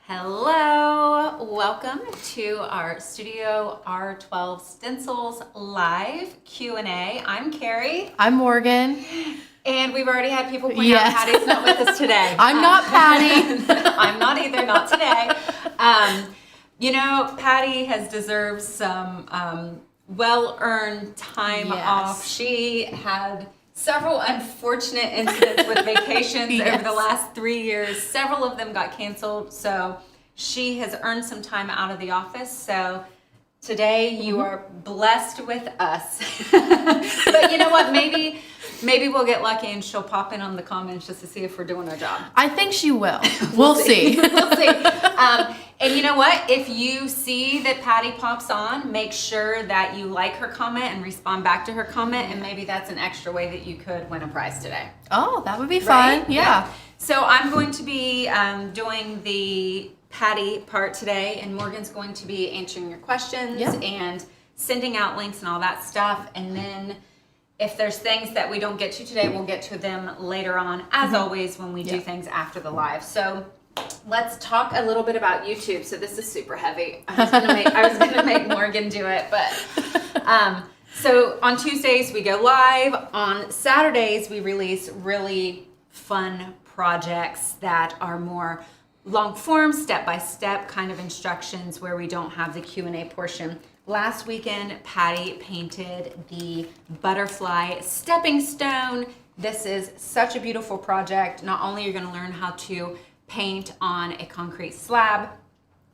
Hello, welcome to our Studio R12 Stencils live Q&A. I'm Kari. I'm Morgan. And we've already had people point out Patty's not with us today. I'm not Patty. I'm not either, not today. You know, Patty has deserved some well-earned time off. She had several unfortunate incidents with vacations over the last 3 years. Several of them got canceled, so she has earned some time out of the office. So today you are blessed with us. But you know what? Maybe we'll get lucky and she'll pop in on the comments just to see if we're doing our job. I think she will. We'll see. We'll see. And you know what? If you see that Patty pops on, make sure that you like her comment and respond back to her comment, and maybe that's an extra way that you could win a prize today. Oh, that would be fun. Right? Yeah. So I'm going to be doing the Patty part today, and Morgan's going to be answering your questions and sending out links and all that stuff. And then if there's things that we don't get to today, we'll get to them later on, as always, when we do things after the live. So let's talk a little bit about YouTube. So this is super heavy. I was gonna make Morgan do it, but so on Tuesdays we go live. On Saturdays we release really fun projects that are more long form, step-by-step kind of instructions where we don't have the Q&A portion. Last weekend, Patty painted the butterfly stepping stone. This is such a beautiful project. Not only are you going to learn how to paint on a concrete slab,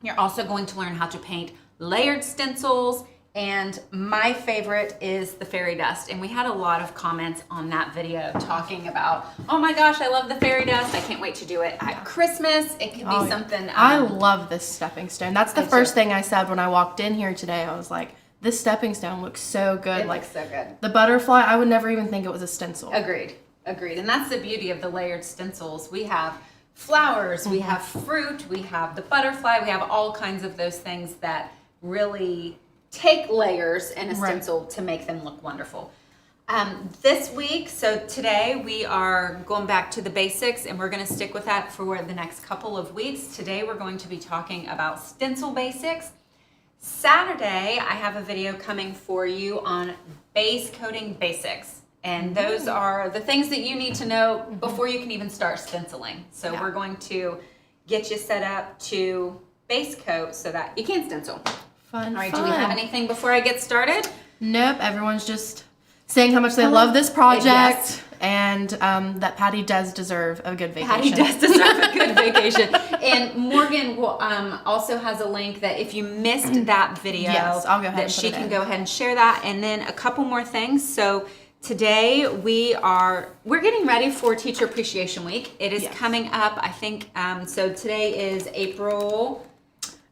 you're also going to learn how to paint layered stencils. And my favorite is the fairy dust. And we had a lot of comments on that video talking about, oh my gosh, I love the fairy dust. I can't wait to do it at Christmas. It could be something. I love this stepping stone. That's the first thing I said when I walked in here today. I was like, this stepping stone looks so good. It looks so good. The butterfly, I would never even think it was a stencil. Agreed. And that's the beauty of the layered stencils. We have flowers, we have fruit, we have the butterfly, we have all kinds of those things that really take layers in a stencil to make them look wonderful. This week, so today we are going back to the basics, and we're going to stick with that for the next couple of weeks. Today we're going to be talking about stencil basics. Saturday I have a video coming for you on base coating basics. And those are the things that you need to know before you can even start stenciling. So we're going to get you set up to base coat so that you can stencil. Fun. All right, do we have anything before I get started? Nope. Everyone's just saying how much they love this project and that Patty does deserve a good vacation. Patty does deserve a good vacation. And Morgan will, also has a link that if you missed that video, I'll go ahead that and she put it can in. go ahead and share that. And then a couple more things. So today we're getting ready for Teacher Appreciation Week. It is coming up, I think, so today is April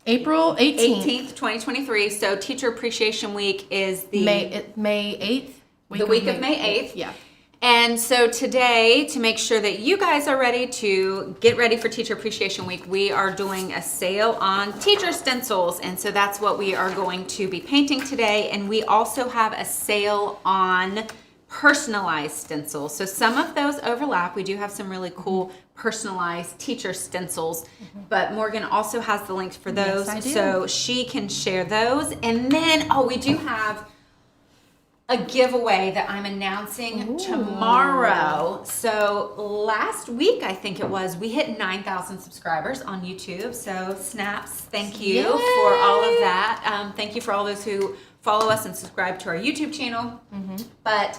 18th, 2023. So Teacher Appreciation Week is the May 8th. The week of May 8th. Yeah. And so today, to make sure that you guys are ready to get ready for Teacher Appreciation Week, we are doing a sale on teacher stencils. And so that's what we are going to be painting today. And we also have a sale on personalized stencils. So some of those overlap. We do have some really cool personalized teacher stencils, but Morgan also has the links for those. Yes, I do. So she can share those. And then, we do have a giveaway that I'm announcing tomorrow. So last week, I think it was, we hit 9,000 subscribers on YouTube. So snaps, thank you for all of that. Thank you for all those who follow us and subscribe to our YouTube channel. But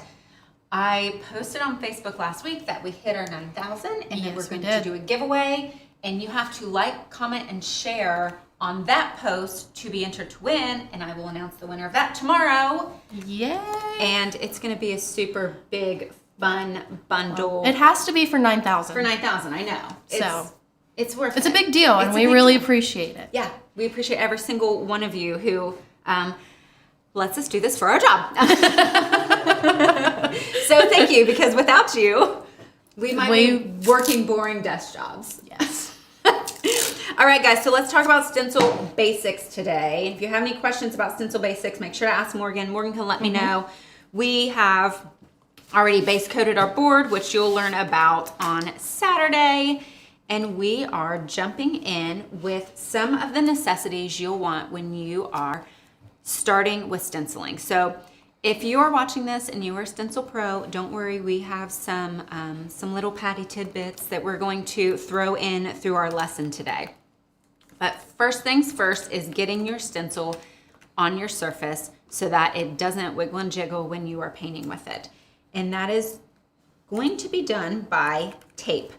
I posted on Facebook last week that we hit our 9,000, and then we're going to do a giveaway, and you have to like, comment, and share on that post to be entered to win, and I will announce the winner of that tomorrow. Yay! And it's going to be a super big, fun bundle. It has to be for 9,000. For 9,000, I know. It's worth it. It's a big deal, and we really appreciate it. Yeah, we appreciate every single one of you who lets us do this for our job. So thank you, because without you, we might be working boring desk jobs. Yes. All right, guys, so let's talk about stencil basics today. If you have any questions about stencil basics, make sure to ask Morgan. Morgan can let me know. We have already base coated our board, which you'll learn about on Saturday. and we are jumping in with some of the necessities you'll want when you are starting with stenciling. So if you are watching this and you are Stencil Pro, don't worry, we have some little Patty tidbits that we're going to throw in through our lesson today. But first things first is getting your stencil on your surface so that it doesn't wiggle and jiggle when you are painting with it. And that is going to be done by tape.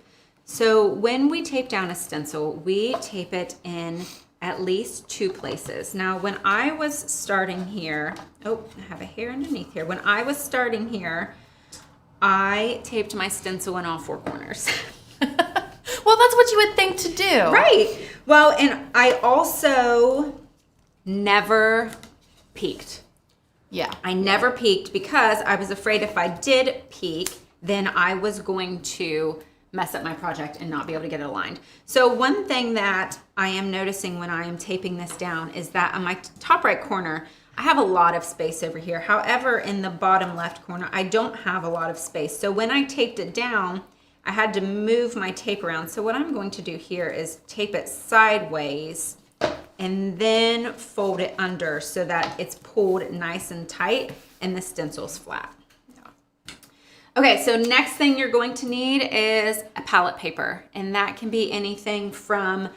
So when we tape down a stencil, we tape it in at least 2 places. Now, when I was starting here, oh, I have a hair underneath here. When I was starting here, I taped my stencil in all 4 corners. Well, that's what you would think to do. Right. Well, and I also never peeked. Yeah. I never peeked because I was afraid if I did peek, then I was going to mess up my project and not be able to get it aligned. So one thing that I am noticing when I am taping this down is that on my top right corner, I have a lot of space over here. However, in the bottom left corner, I don't have a lot of space. So when I taped it down, I had to move my tape around. So what I'm going to do here is tape it sideways and then fold it under so that it's pulled nice and tight and the stencil's flat. Okay, so next thing you're going to need is a palette paper, and that can be anything from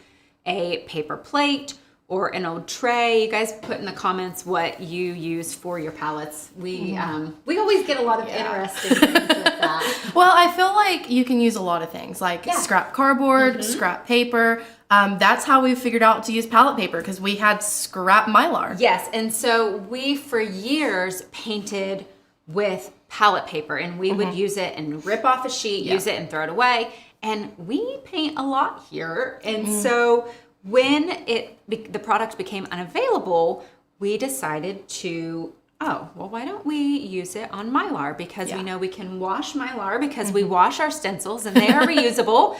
a paper plate or an old tray. You guys put in the comments what you use for your palettes. We always get a lot of interesting things with that. Well, I feel like you can use a lot of things, like scrap cardboard, scrap paper. That's how we figured out to use palette paper, because we had scrap Mylar. Yes, and so we for years painted with palette paper, and we would use it and rip off a sheet, use it and throw it away. And we paint a lot here. And so when the product became unavailable, we decided to, why don't we use it on Mylar? Because we know we can wash Mylar because we wash our stencils and they are reusable.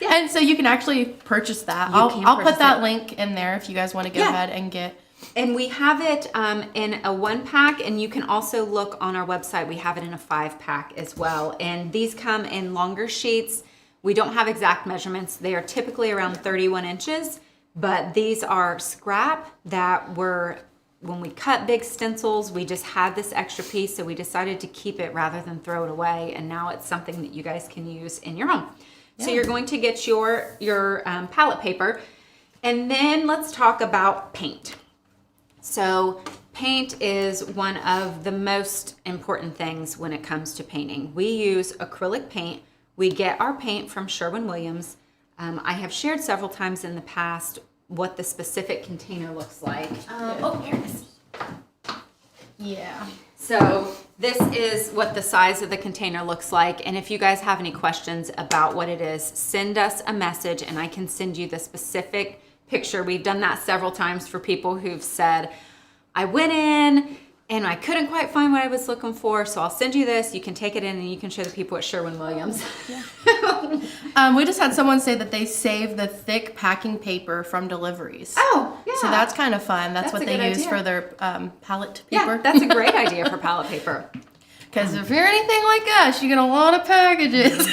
And so you can actually purchase that. I'll put that link in there if you guys want to go ahead and get. And we have it in a 1-pack, and you can also look on our website. We have it in a 5-pack as well. And these come in longer sheets. We don't have exact measurements. They are typically around 31 inches, but these are scrap that were, when we cut big stencils, we just had this extra piece, so we decided to keep it rather than throw it away. And now it's something that you guys can use in your home. So you're going to get your palette paper, and then let's talk about paint. So paint is one of the most important things when it comes to painting. We use acrylic paint. We get our paint from Sherwin-Williams. I have shared several times in the past what the specific container looks like. Here it is. Yeah. So this is what the size of the container looks like. And if you guys have any questions about what it is, send us a message and I can send you the specific picture. We've done that several times for people who've said, I went in and I couldn't quite find what I was looking for, so I'll send you this. You can take it in and you can show the people at Sherwin-Williams. We just had someone say that they save the thick packing paper from deliveries. Oh, yeah. So that's kind of fun. That's what they use for their palette paper. Yeah, that's a great idea for palette paper. Because if you're anything like us, you get a lot of packages.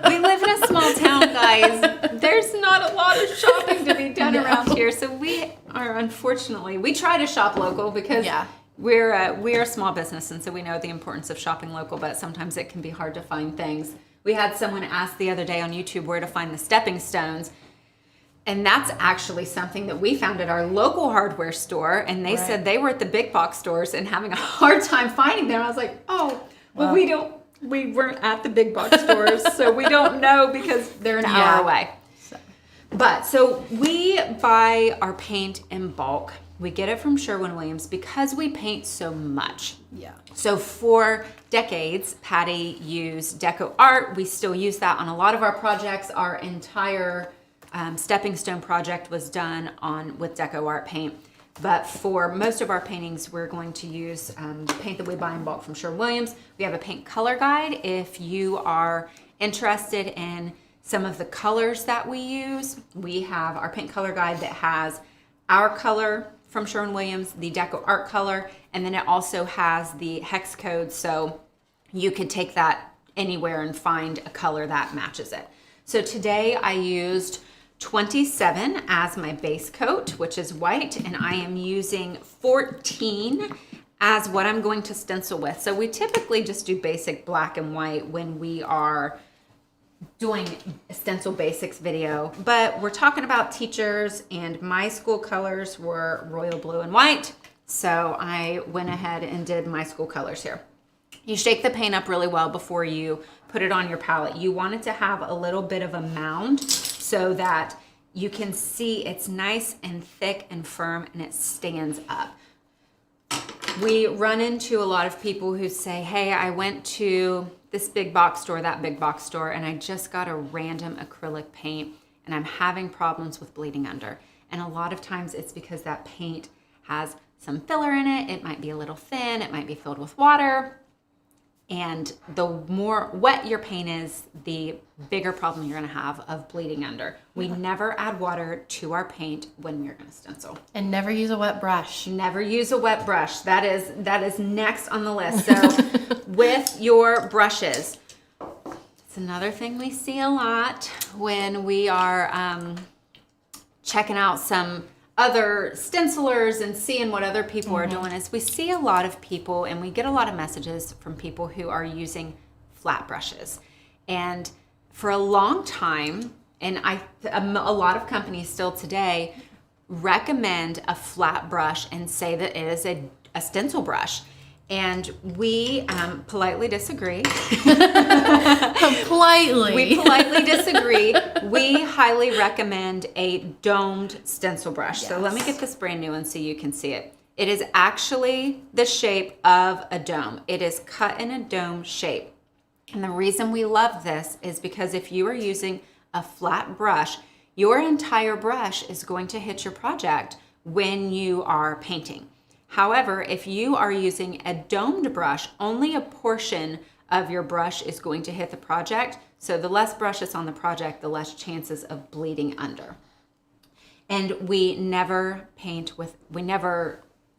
We live in a small town, guys. There's not a lot of shopping to be done around here. So we are, unfortunately, we try to shop local because we're a small business, and so we know the importance of shopping local, but sometimes it can be hard to find things. We had someone ask the other day on YouTube where to find the stepping stones. And that's actually something that we found at our local hardware store. And they said they were at the big box stores and having a hard time finding them. I was like, we weren't at the big box stores, so we don't know because they're an hour away. So we buy our paint in bulk. We get it from Sherwin-Williams because we paint so much. Yeah. So for decades, Patty used Deco Art. We still use that on a lot of our projects. Our entire stepping stone project was done with Deco Art paint. But for most of our paintings, we're going to use paint that we buy in bulk from Sherwin-Williams. We have a paint color guide if you are interested in some of the colors that we use. We have our paint color guide that has our color from Sherwin-Williams, the Deco Art color, and then it also has the hex code, so you could take that anywhere and find a color that matches it. So today I used 27 as my base coat, which is white, and I am using 14 as what I'm going to stencil with. So we typically just do basic black and white when we are doing a stencil basics video, but we're talking about teachers, and my school colors were royal blue and white. So I went ahead and did my school colors here. You shake the paint up really well before you put it on your palette. You want it to have a little bit of a mound so that you can see it's nice and thick and firm and it stands up. We run into a lot of people who say, hey, I went to this big box store, that big box store, and I just got a random acrylic paint and I'm having problems with bleeding under. And a lot of times it's because that paint has some filler in it. It might be a little thin, it might be filled with water. And the more wet your paint is, the bigger problem you're gonna have of bleeding under. We never add water to our paint when we're gonna stencil. And never use a wet brush. Never use a wet brush. That is next on the list. So with your brushes, it's another thing we see a lot when we are checking out some other stencilers and seeing what other people are doing, is we see a lot of people and we get a lot of messages from people who are using flat brushes. And for a long time, and a lot of companies still today recommend a flat brush and say that it is a stencil brush. And we politely disagree. Politely. We politely disagree. We highly recommend a domed stencil brush. Yes. So let me get this brand new one so you can see it. It is actually the shape of a dome. It is cut in a dome shape. And the reason we love this is because if you are using a flat brush, your entire brush is going to hit your project when you are painting. However, if you are using a domed brush, only a portion of your brush is going to hit the project. So the less brushes on the project, the less chances of bleeding under. And we never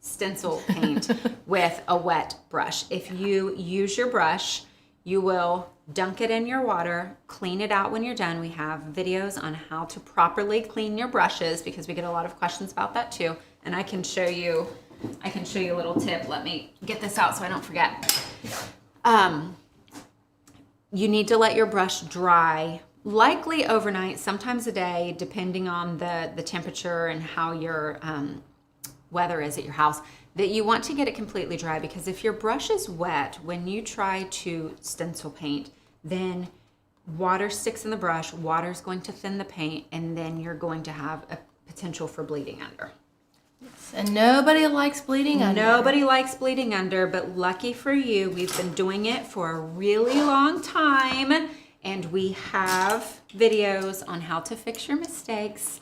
stencil paint with a wet brush. If you use your brush, you will dunk it in your water, clean it out when you're done. We have videos on how to properly clean your brushes because we get a lot of questions about that too. And I can show you a little tip. Let me get this out so I don't forget. You need to let your brush dry, likely overnight, sometimes a day, depending on the temperature and how your weather is at your house, that you want to get it completely dry, because if your brush is wet, when you try to stencil paint, then water sticks in the brush, water is going to thin the paint, and then you're going to have a potential for bleeding under. And nobody likes bleeding under. Nobody likes bleeding under, but lucky for you, we've been doing it for a really long time, and we have videos on how to fix your mistakes,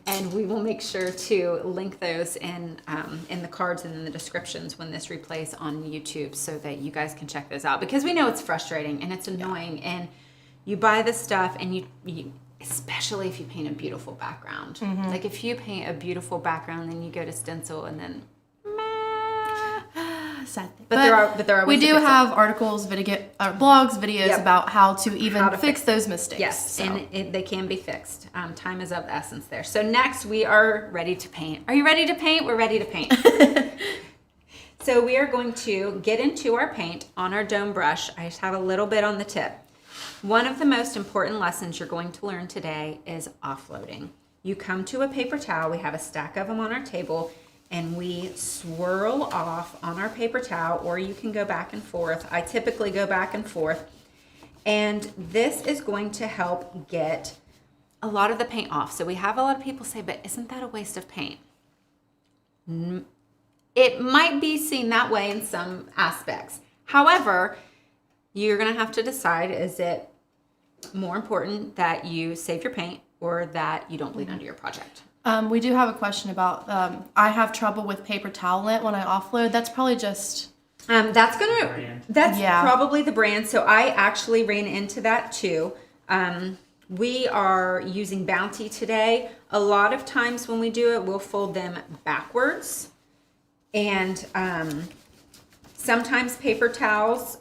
and we will make sure to link those in the cards and in the descriptions when this replays on YouTube, so that you guys can check those out, because we know it's frustrating and it's annoying, and you buy this stuff and you especially if you paint a beautiful background. Like if you paint a beautiful background, then you go to stencil and then sad thing. But there are we ways to do fix it. have articles, blogs, videos about how to even fix those mistakes. Yes, so. and they can be fixed. Time is of the essence there. So next we are ready to paint. Are you ready to paint? We're ready to paint. So we are going to get into our paint on our dome brush. I just have a little bit on the tip. One of the most important lessons you're going to learn today is offloading. You come to a paper towel, we have a stack of them on our table, and we swirl off on our paper towel, or you can go back and forth. I typically go back and forth. And this is going to help get a lot of the paint off. So we have a lot of people say, but isn't that a waste of paint? It might be seen that way in some aspects. However, you're gonna have to decide, is it more important that you save your paint or that you don't bleed under your project? We do have a question about, I have trouble with paper towel lint when I offload. That's probably just... That's Yeah. probably the brand. So I actually ran into that too. We are using Bounty today. A lot of times when we do it, we'll fold them backwards. And sometimes paper towels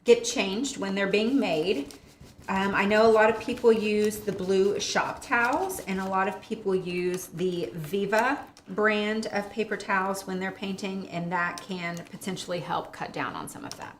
get changed when they're being made. I know a lot of people use the blue shop towels, and a lot of people use the Viva brand of paper towels when they're painting, and that can potentially help cut down on some of that.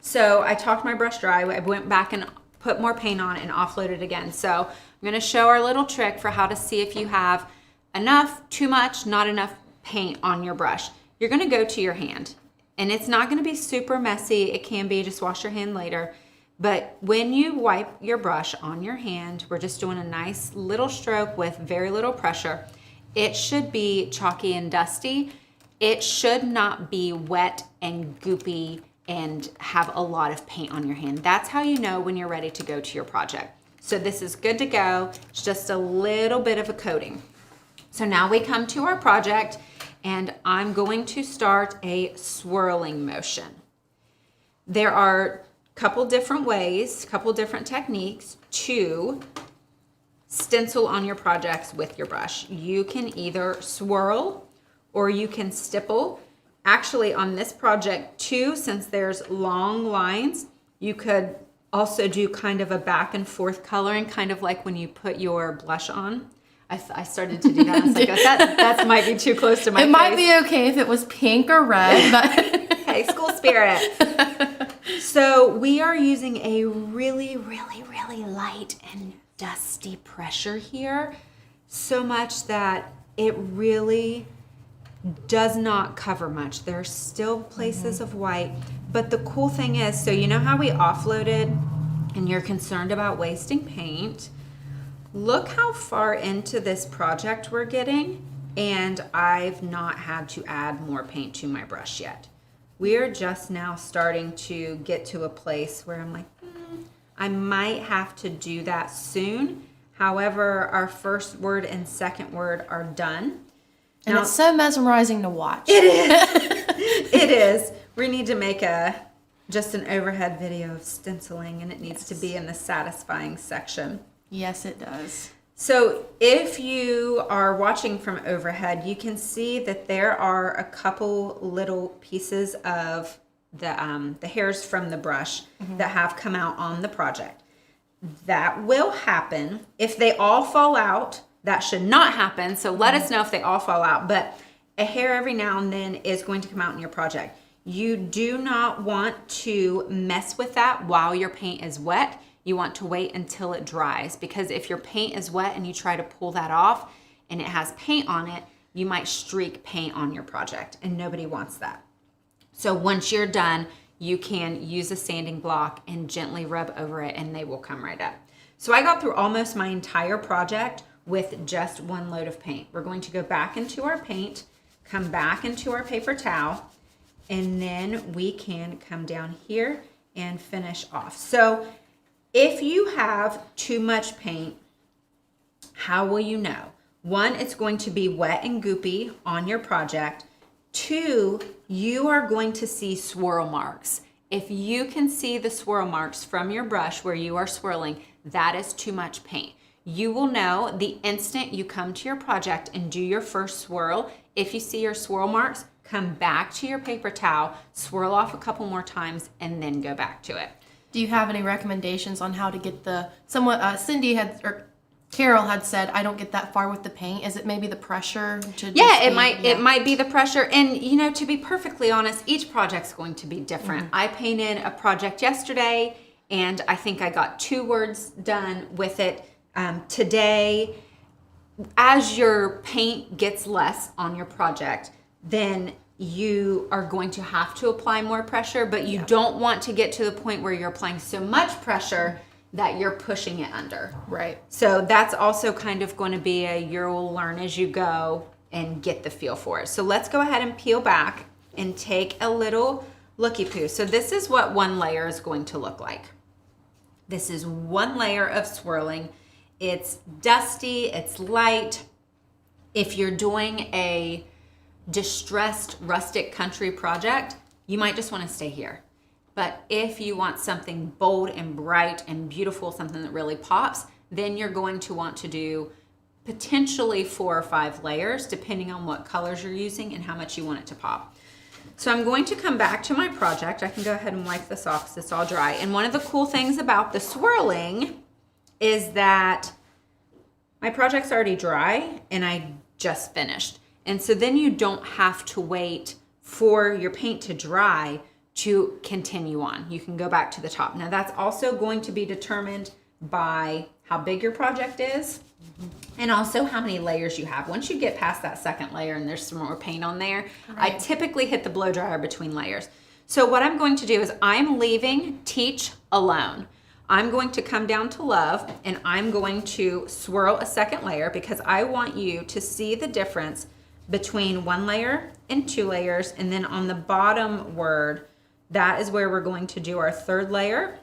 So I talked my brush dry. I went back and put more paint on and offloaded again. So I'm going to show our little trick for how to see if you have enough, too much, not enough paint on your brush. You're going to go to your hand, and it's not going to be super messy. It can be, just wash your hand later. But when you wipe your brush on your hand, we're just doing a nice little stroke with very little pressure. It should be chalky and dusty. It should not be wet and goopy and have a lot of paint on your hand. That's how you know when you're ready to go to your project. So this is good to go. It's just a little bit of a coating. So now we come to our project, and I'm going to start a swirling motion. There are a couple different ways, couple different techniques to stencil on your projects with your brush. You can either swirl or you can stipple. Actually, on this project too, since there's long lines, you could also do kind of a back and forth coloring, kind of like when you put your blush on. I started to do that. I was like, that might be too close to my face. It might be okay if it was pink or red, but hey, school spirit. So we are using a really, really, really light and dusty pressure here, so much that it really does not cover much. There's still places of white, but the cool thing is, so you know how we offloaded and you're concerned about wasting paint? Look how far into this project we're getting, and I've not had to add more paint to my brush yet. We are just now starting to get to a place where I'm like, I might have to do that soon. However, our first word and second word are done. And it's so mesmerizing to watch. It is. It is. We need to make just an overhead video of stenciling, and it needs to be in the satisfying section. Yes, it does. So if you are watching from overhead, you can see that there are a couple little pieces of the hairs from the brush that have come out on the project. That will happen. If they all fall out, that should not happen. So let us know if they all fall out. But a hair every now and then is going to come out in your project. You do not want to mess with that while your paint is wet. You want to wait until it dries, because if your paint is wet and you try to pull that off and it has paint on it, you might streak paint on your project, and nobody wants that. So once you're done, you can use a sanding block and gently rub over it, and they will come right up. So I got through almost my entire project with just one load of paint. We're going to go back into our paint, come back into our paper towel, and then we can come down here and finish off. So if you have too much paint, how will you know? One, it's going to be wet and goopy on your project. Two, you are going to see swirl marks. If you can see the swirl marks from your brush where you are swirling, that is too much paint. You will know the instant you come to your project and do your first swirl. If you see your swirl marks, come back to your paper towel, swirl off a couple more times, and then go back to it. Do you have any recommendations on how to get Cindy had, or Carol had said, I don't get that far with the paint. Is it maybe the pressure? It might be the pressure. And to be perfectly honest, each project's going to be different. I painted a project yesterday, and I think I got 2 words done with it today. As your paint gets less on your project, then you are going to have to apply more pressure, but you don't want to get to the point where you're applying so much pressure that you're pushing it under. Right. So that's also kind of going to be you'll learn as you go and get the feel for it. So let's go ahead and peel back and take a little looky-poo. So this is what one layer is going to look like. This is one layer of swirling. It's dusty, it's light. If you're doing a distressed rustic country project, you might just want to stay here. But if you want something bold and bright and beautiful, something that really pops, then you're going to want to do potentially 4 or 5 layers, depending on what colors you're using and how much you want it to pop. So I'm going to come back to my project. I can go ahead and wipe this off because it's all dry. And one of the cool things about the swirling is that my project's already dry and I just finished. And so then you don't have to wait for your paint to dry to continue on. You can go back to the top. Now that's also going to be determined by how big your project is and also how many layers you have. Once you get past that second layer and there's some more paint on there, I typically hit the blow dryer between layers. So what I'm going to do is I'm leaving Teach alone. I'm going to come down to Love and I'm going to swirl a second layer because I want you to see the difference between 1 layer and 2 layers. And then on the bottom word, that is where we're going to do our 3rd layer.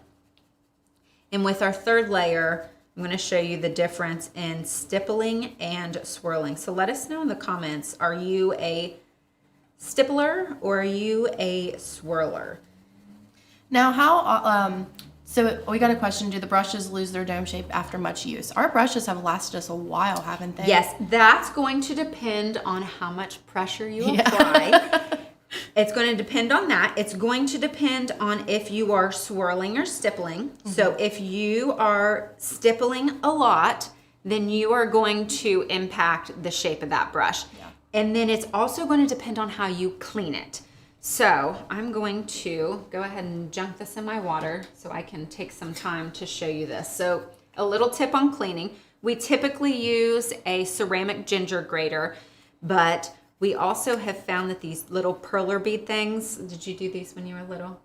And with our 3rd layer, I'm going to show you the difference in stippling and swirling. So let us know in the comments, are you a stippler or are you a swirler? Now, how, so we got a question, do the brushes lose their dome shape after much use? Our brushes have lasted us a while, haven't they? Yes, that's going to depend on how much pressure you apply. It's going to depend on that. It's going to depend on if you are swirling or stippling. So if you are stippling a lot, then you are going to impact the shape of that brush. And then it's also going to depend on how you clean it. So I'm going to go ahead and junk this in my water so I can take some time to show you this. So a little tip on cleaning. We typically use a ceramic ginger grater, but we also have found that these little perler bead things, did you do these when you were little?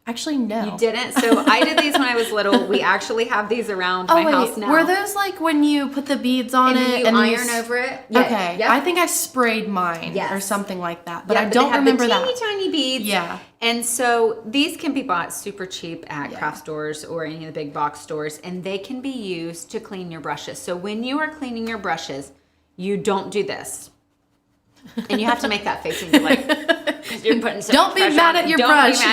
Actually, no. You didn't? So I did these when I was little. We actually have these around my house now. Were those like when you put the beads on it and iron over it? Yeah. Okay. Yep. I think I sprayed mine or something like that, but I don't remember that. Teeny tiny beads. Yeah. And so these can be bought super cheap at craft stores or any of the big box stores, and they can be used to clean your brushes. So when you are cleaning your brushes, you don't do this. And you have to make that face and you're like, you're putting so don't be mad at your brush.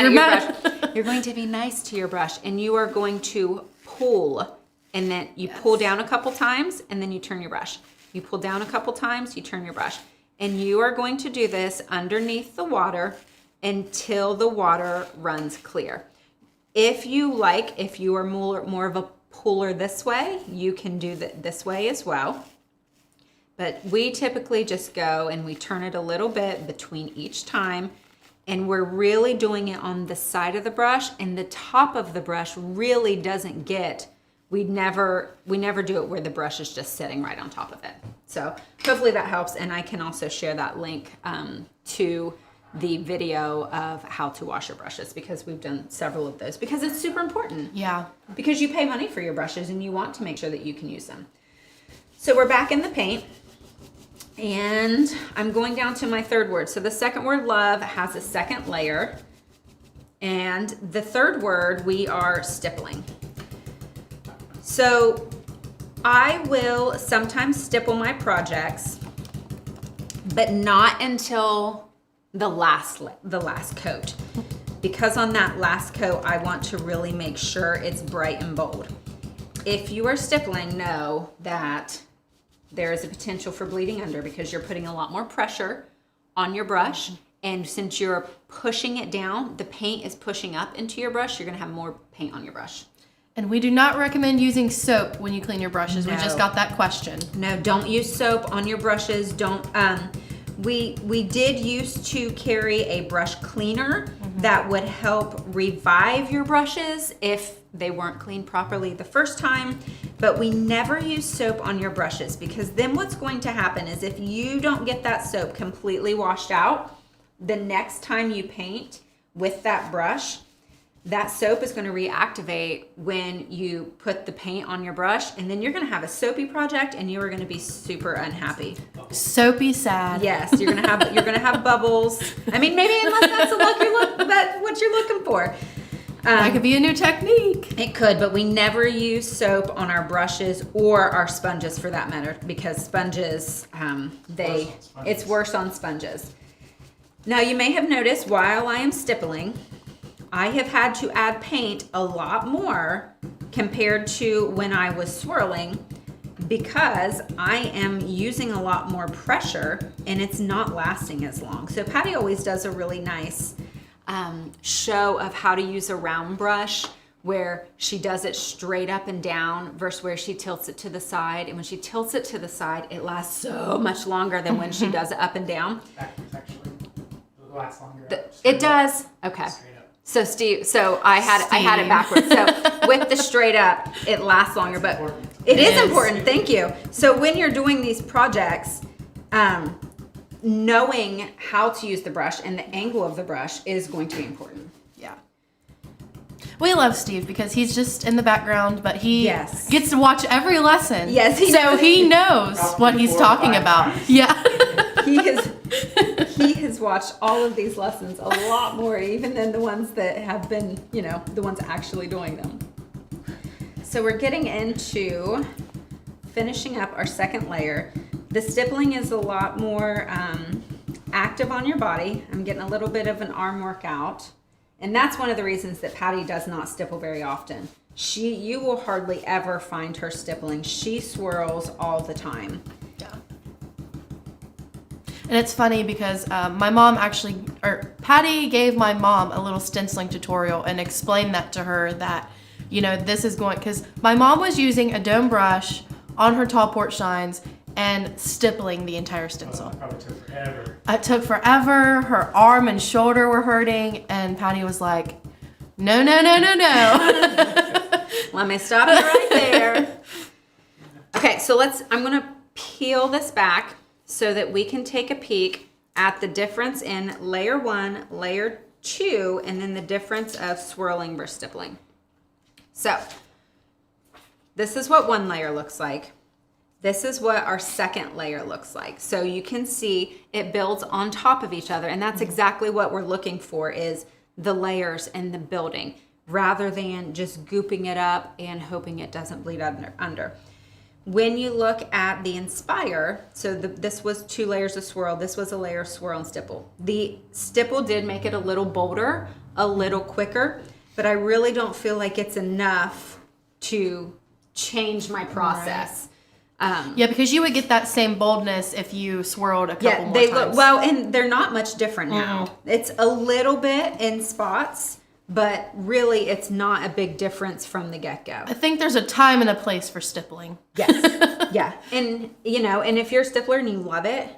You're going to be nice to your brush and you are going to pull, and then you pull down a couple times and then you turn your brush. You pull down a couple times, you turn your brush. And you are going to do this underneath the water until the water runs clear. If you are more of a puller this way, you can do this way as well. But we typically just go and we turn it a little bit between each time, and we're really doing it on the side of the brush, and the top of the brush really doesn't get, we never do it where the brush is just sitting right on top of it. So hopefully that helps, and I can also share that link to the video of how to wash your brushes because we've done several of those because it's super important. Yeah. Because you pay money for your brushes and you want to make sure that you can use them. So we're back in the paint. And I'm going down to my 3rd word. So the second word, love, has a second layer. And the 3rd word, we are stippling. So I will sometimes stipple my projects, but not until the last coat. Because on that last coat, I want to really make sure it's bright and bold. If you are stippling, know that there is a potential for bleeding under because you're putting a lot more pressure on your brush. And since you're pushing it down, the paint is pushing up into your brush, you're gonna have more paint on your brush. And we do not recommend using soap when you clean your brushes. No. We just got that question. No, don't use soap on your brushes. Don't. We did used to carry a brush cleaner that would help revive your brushes if they weren't cleaned properly the first time, but we never use soap on your brushes because then what's going to happen is if you don't get that soap completely washed out, the next time you paint with that brush, that soap is going to reactivate when you put the paint on your brush, and then you're going to have a soapy project and you are going to be super unhappy. Soapy sad. Yes, you're going to have bubbles. I mean, maybe unless that's what you're looking for. That could be a new technique. It could, but we never use soap on our brushes or our sponges for that matter because sponges, it's worse on sponges. Now you may have noticed while I am stippling, I have had to add paint a lot more compared to when I was swirling because I am using a lot more pressure and it's not lasting as long. So Patty always does a really nice show of how to use a round brush where she does it straight up and down versus where she tilts it to the side. And when she tilts it to the side, it lasts so much longer than when she does it up and down. Backwards, actually. It lasts longer. It does? Okay. So Steve, I had it backwards. So with the straight up, it lasts longer, but it is important. Thank you. So when you're doing these projects, knowing how to use the brush and the angle of the brush is going to be important. Yeah. We love Steve because he's just in the background, but he Yes. gets to watch every lesson. Yes, so he knows what he's 4 or talking 5 about. times. Yeah. He has watched all of these lessons a lot more, even than the ones that have been, the ones actually doing them. So we're getting into finishing up our second layer. The stippling is a lot more active on your body. I'm getting a little bit of an arm workout. And that's one of the reasons that Patty does not stipple very often. You will hardly ever find her stippling. She swirls all the time. Yeah. And it's funny because my mom Patty gave my mom a little stenciling tutorial and explained that to her that, this is going, because my mom was using a dome brush on her tall porch signs and stippling the entire stencil. It probably took forever. It took forever. Her arm and shoulder were hurting, and Patty was like, no. Let me stop you right there. Okay, so I'm gonna peel this back so that we can take a peek at the difference in layer 1, layer 2, and then the difference of swirling versus stippling. So this is what one layer looks like. This is what our second layer looks like. So you can see it builds on top of each other, and that's exactly what we're looking for, is the layers and the building, rather than just gooping it up and hoping it doesn't bleed under. When you look at the Inspire, so this was 2 layers of swirl, this was a layer of swirl and stipple. The stipple did make it a little bolder, a little quicker, but I really don't feel like it's enough to change my process. Right. Yeah, because you would get that same boldness if you swirled a couple more they times. look well, and they're not much different now. It's a little bit in spots, but really it's not a big difference from the get-go. I think there's a time and a place for stippling. Yes. Yeah. And and if you're a stippler and you love it,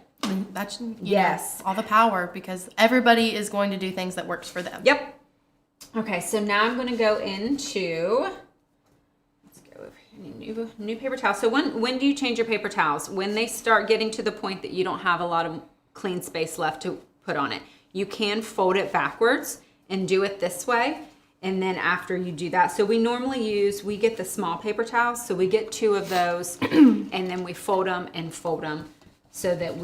That's Yes. all the power, because everybody is going to do things that works for them. Yep. Okay, so now I'm going to go into, let's go over here, new paper towels. So when do you change your paper towels? When they start getting to the point that you don't have a lot of clean space left to put on it. You can fold it backwards and do it this way. And then after you do that, so we get the small paper towels. So we get 2 of those and then we fold them so that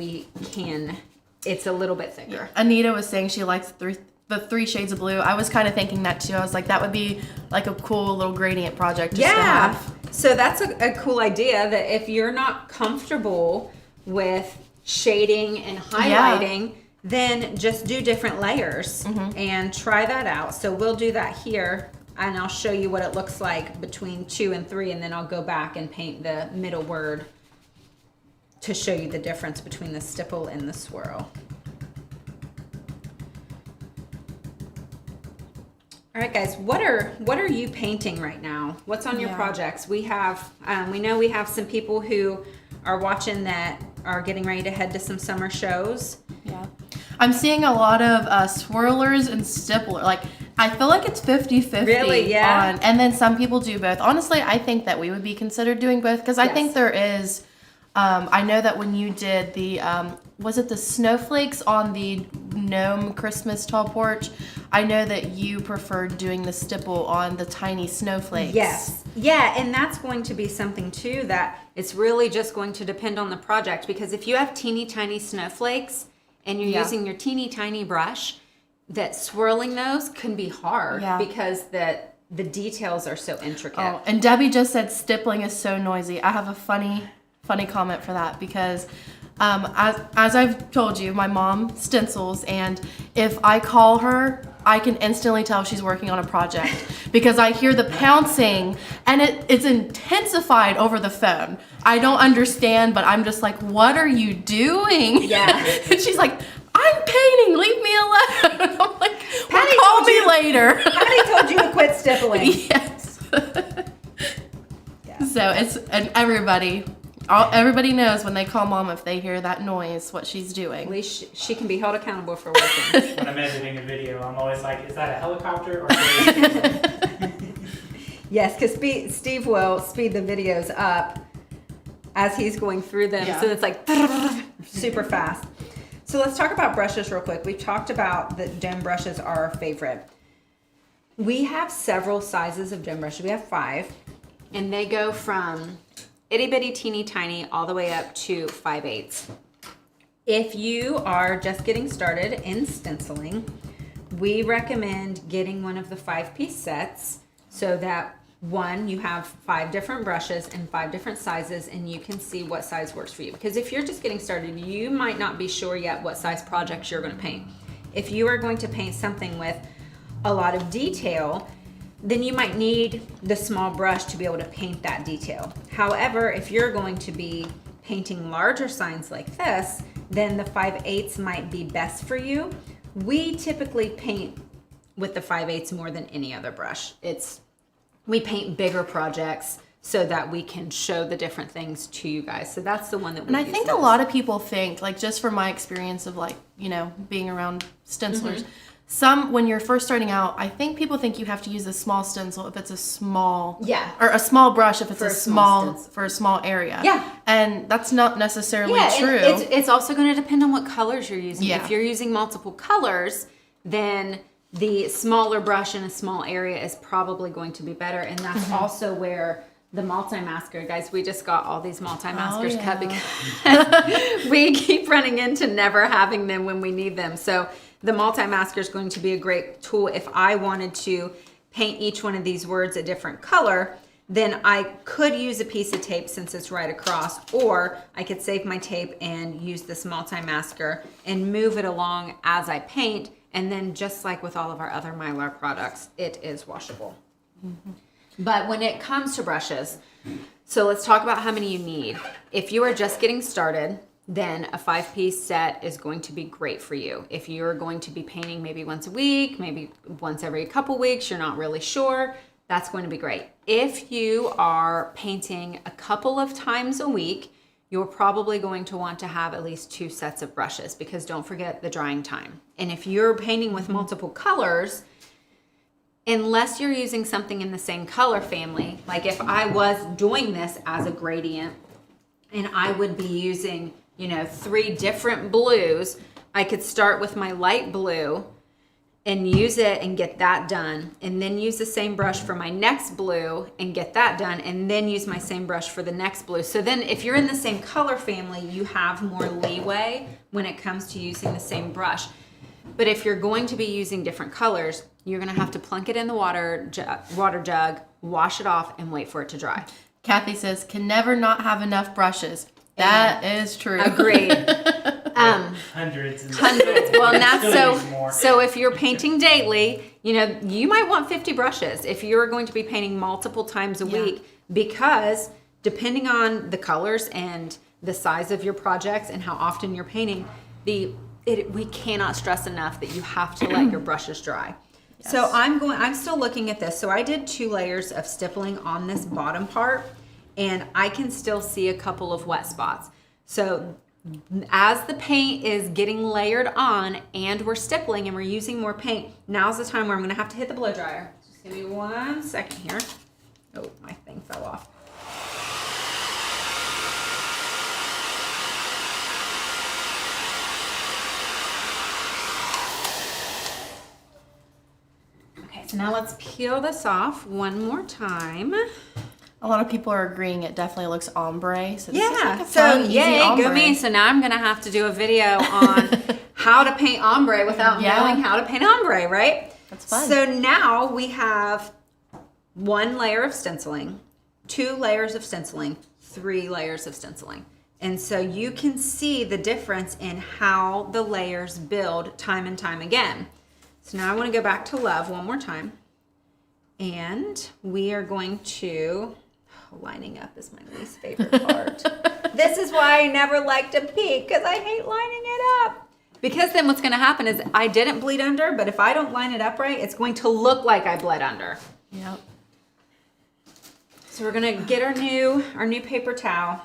it's a little bit thicker. Anita was saying she likes the 3 shades of blue. I was kind of thinking that too. I was like, that would be like a cool little gradient project just to have. So that's a cool idea, that if you're not comfortable with shading and highlighting, then just do different layers and try that out. So we'll do that here, and I'll show you what it looks like between 2 and 3, and then I'll go back and paint the middle word to show you the difference between the stipple and the swirl. All right, guys, what are you painting right now? What's on your projects? We know we have some people who are watching that are getting ready to head to some summer shows. Yeah. I'm seeing a lot of swirlers and stipplers. Like, I feel like it's 50-50. Really? Yeah. And then some people do both. Honestly, I think that we would be considered doing both, because I think there is, I know that when you did the, was it the snowflakes on the gnome Christmas tall porch? I know that you preferred doing the stipple on the tiny snowflakes. Yes. Yeah, and that's going to be something too, that it's really just going to depend on the project, because if you have teeny tiny snowflakes and you're using your teeny tiny brush, that swirling those can be hard because the details are so intricate. Oh, and Debbie just said stippling is so noisy. I have a funny comment for that, because as I've told you, my mom stencils, and if I call her I can instantly tell she's working on a project because I hear the pouncing and it's intensified over the phone. I don't understand, but I'm just like, what are you doing? Yeah. And she's like, I'm painting, leave me alone. I'm like, Patty well, call told me you- later. Patty told you to quit stippling. Yes. Yeah. So and everybody knows when they call mom if they hear that noise, what she's doing. At least she can be held accountable for working. When I'm editing a video, I'm always like, is that a helicopter or Yes, because Steve will speed the videos up as he's going through them. Yeah. So it's like super fast. So let's talk about brushes real quick. We've talked about that gem brushes are our favorite. We have several sizes of gem brushes. We have 5. And they go from itty bitty teeny tiny all the way up to 5/8. If you are just getting started in stenciling, we recommend getting one of the 5-piece sets so that one, you have 5 different brushes and 5 different sizes and you can see what size works for you. Because if you're just getting started, you might not be sure yet what size projects you're going to paint. If you are going to paint something with a lot of detail, then you might need the small brush to be able to paint that detail. However, if you're going to be painting larger signs like this, then the 5/8 might be best for you. We typically paint with the 5/8 more than any other brush. We paint bigger projects so that we can show the different things to you guys. So that's the one that we And I use think the a most. lot of people think, like just from my experience of like, being around stencilers, when you're first starting out, I think people think you have to use a small stencil if it's a small, or a small brush if it's For a a small for a small area. Yeah. And that's not necessarily and true. it's also going to depend on what colors you're using. Yeah. If you're using multiple colors, then the smaller brush in a small area is probably going to be better. And that's also where the multi-masker, guys, we just got all these multi-maskers cut because we keep running into never having them when we need them. So the multi-masker is going to be a great tool. If I wanted to paint each one of these words a different color, then I could use a piece of tape since it's right across, or I could save my tape and use this multi-masker and move it along as I paint. And then just like with all of our other Mylar products, it is washable. But when it comes to brushes, so let's talk about how many you need. If you are just getting started, then a 5-piece set is going to be great for you. If you're going to be painting maybe once a week, maybe once every couple weeks, you're not really sure, that's going to be great. If you are painting a couple of times a week, you're probably going to want to have at least 2 sets of brushes because don't forget the drying time. And if you're painting with multiple colors, unless you're using something in the same color family, like if I was doing this as a gradient and I would be using, 3 different blues, I could start with my light blue and use it and get that done, and then use the same brush for my next blue and get that done, and then use my same brush for the next blue. So then if you're in the same color family, you have more leeway when it comes to using the same brush. But if you're going to be using different colors, you're going to have to plunk it in the water jug, wash it off, and wait for it to dry. Kathy says, can never not have enough brushes. That is true. Agreed. hundreds? Well, and that's Still needs more. so if you're painting daily, you might want 50 brushes if you're going to be painting multiple times a week, because depending on the colors and the size of your projects and how often you're painting, we cannot stress enough that you have to let your brushes dry. Yes. So I'm still looking at this. So I did 2 layers of stippling on this bottom part, and I can still see a couple of wet spots. So as the paint is getting layered on and we're stippling and we're using more paint, now's the time where I'm gonna have to hit the blow dryer. Just give me 1 second here. Oh, my thing fell off. Okay, so now let's peel this off one more time. A lot of people are agreeing it definitely looks ombre. So this is Yeah, like a so fun, easy yay, ombre. go me. So now I'm gonna have to do a video on how to paint ombre without knowing how to paint ombre, right? That's fun. So now we have 1 layer of stenciling, 2 layers of stenciling, 3 layers of stenciling. And so you can see the difference in how the layers build time and time again. So now I want to go back to love one more time. And we are going to, lining up is my least favorite part. This is why I never like to peek, because I hate lining it up. Because then what's going to happen is I didn't bleed under, but if I don't line it up right, it's going to look like I bled under. Yep. So we're going to get our new paper towel.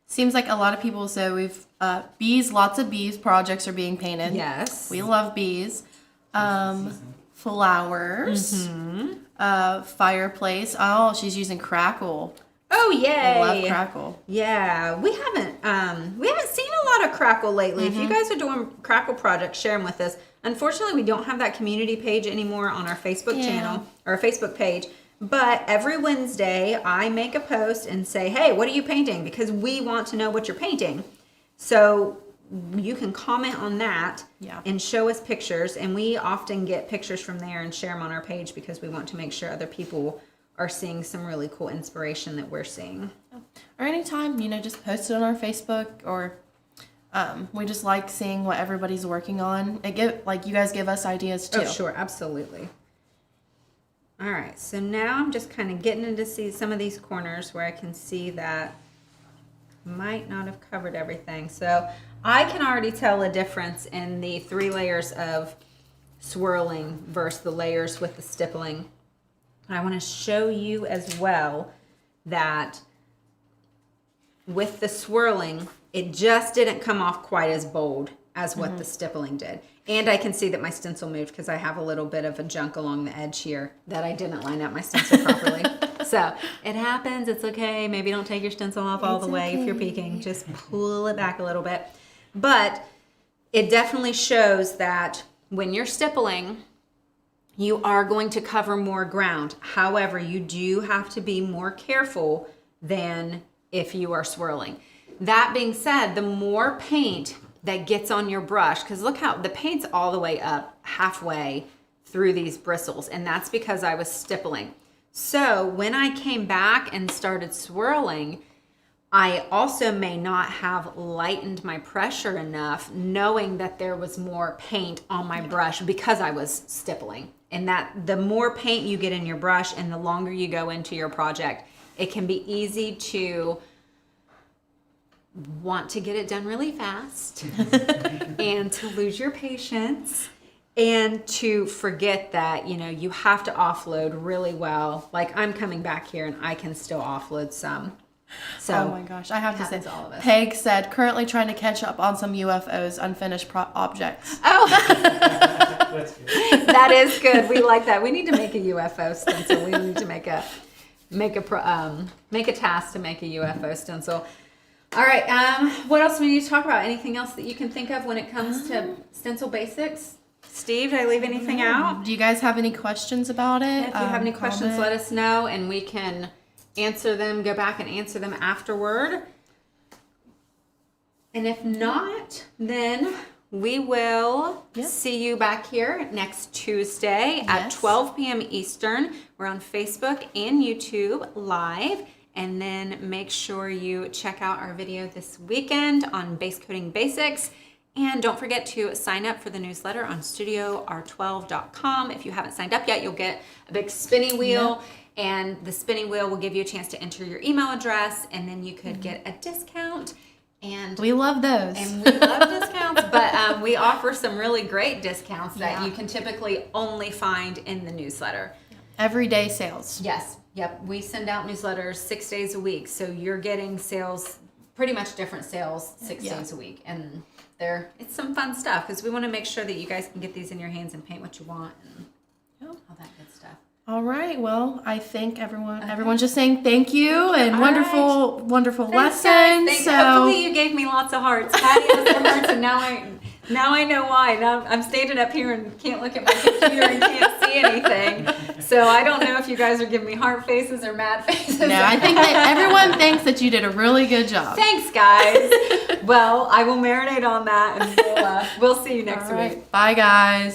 Seems like a lot of people, so we've, bees, lots of bees projects are being painted. Yes. We love bees. Flowers. Fireplace. Oh, she's using crackle. Oh, yay. I love crackle. Yeah, we haven't seen a lot of crackle lately. If you guys are doing crackle projects, share them with us. Unfortunately, we don't have that community page anymore on our Facebook channel or our Facebook page. But every Wednesday, I make a post and say, hey, what are you painting? Because we want to know what you're painting. So you can comment on that and show us pictures. And we often get pictures from there and share them on our page because we want to make sure other people are seeing some really cool inspiration that we're seeing. Or anytime, just post it on our Facebook, or we just like seeing what everybody's working on. You guys give us ideas too. Oh, sure, absolutely. All right, so now I'm just kind of getting into see some of these corners where I can see that might not have covered everything. So I can already tell a difference in the 3 layers of swirling versus the layers with the stippling. I want to show you as well that with the swirling, it just didn't come off quite as bold as what the stippling did. And I can see that my stencil moved because I have a little bit of a junk along the edge here that I didn't line up my stencil properly. So it happens. It's okay. Maybe don't take your stencil off all the way if you're peeking. Just pull it back a little bit. But it definitely shows that when you're stippling, you are going to cover more ground. However, you do have to be more careful than if you are swirling. That being said, the more paint that gets on your brush, because look how the paint's all the way up halfway through these bristles, and that's because I was stippling. So when I came back and started swirling, I also may not have lightened my pressure enough, knowing that there was more paint on my brush because I was stippling. And that the more paint you get in your brush and the longer you go into your project, it can be easy to want to get it done really fast and to lose your patience and to forget that, you have to offload really well. Like I'm coming back here and I can still offload some. So oh my gosh, I have to say, all of us. Peg said, currently trying to catch up on some UFOs, unfinished objects. Oh, That's good. that is good. We like that. We need to make a UFO stencil. We need to make a task to make a UFO stencil. All right. What else do we need to talk about? Anything else that you can think of when it comes to stencil basics? Steve, did I leave anything out? Do you guys have any questions about it? If you have any questions, let us know, and we can answer them, go back and answer them afterward. And if not, then we will see you back here next Tuesday at 12 p.m. Eastern. We're on Facebook and YouTube live. And then make sure you check out our video this weekend on base coating basics. And don't forget to sign up for the newsletter on StudioR12.com. If you haven't signed up yet, you'll get a big spinning wheel. And the spinning wheel will give you a chance to enter your email address, and then you could get a discount. And we love those. And we love discounts, but we offer some really great discounts that you can typically only find in the newsletter. Everyday sales. Yes. Yep. We send out newsletters 6 days a week, so you're getting sales, pretty much different sales 6 days a week, and it's some fun stuff because we want to make sure that you guys can get these in your hands and paint what you want and all that good stuff. All right. Well, I think everyone's just saying thank you and wonderful lessons. Thanks. So hopefully you gave me lots of hearts. Patty has some hearts, and now I know why. Now I'm standing up here and can't look at my computer and can't see anything. So I don't know if you guys are giving me heart faces or mad faces. No, I think that everyone thinks that you did a really good job. Thanks, guys. Well, I will marinate on that, and we'll see you next week. Bye, guys.